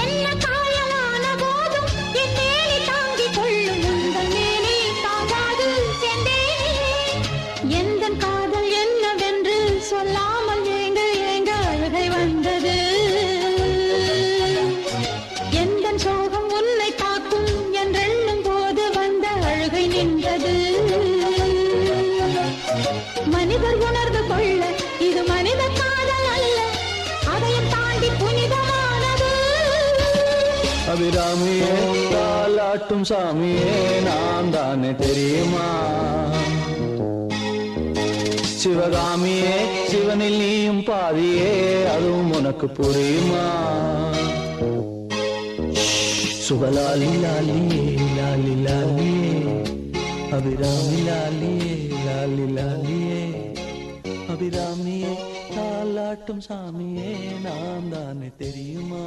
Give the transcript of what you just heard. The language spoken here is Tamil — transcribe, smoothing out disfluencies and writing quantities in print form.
என்ன காயலான போதும் என் மேனி தாங்கிக் கொள்ளும் உங்கள் மேனி தாங்காது சென்றேனே. எந்தன் காதல் என்னவென்று சொல்லாமல் ஏங்க ஏங்க அழுகை வந்தது. எந்தன் சோகம் உன்னை தாக்கும் என்றெண்ணும் போது வந்த அழுகை நின்றது. மனிதர் உணர்ந்து கொள்ள இது மனித காதல் அல்ல, அதையும் தாண்டி புனிதமானது. அபிராமியே தாலாட்டும் சாமியே நான் தானே தெரியுமா? சிவகாமியே சிவனில் நீயும் பாதியே அதுவும் உனக்கு புரியுமா? சுபலாலி லாலியே லாலி லாலியே அபிராமி லாலியே லாலி லாலியே அபிராமியே தாலாட்டும் சாமியே நான் தானே தெரியுமா?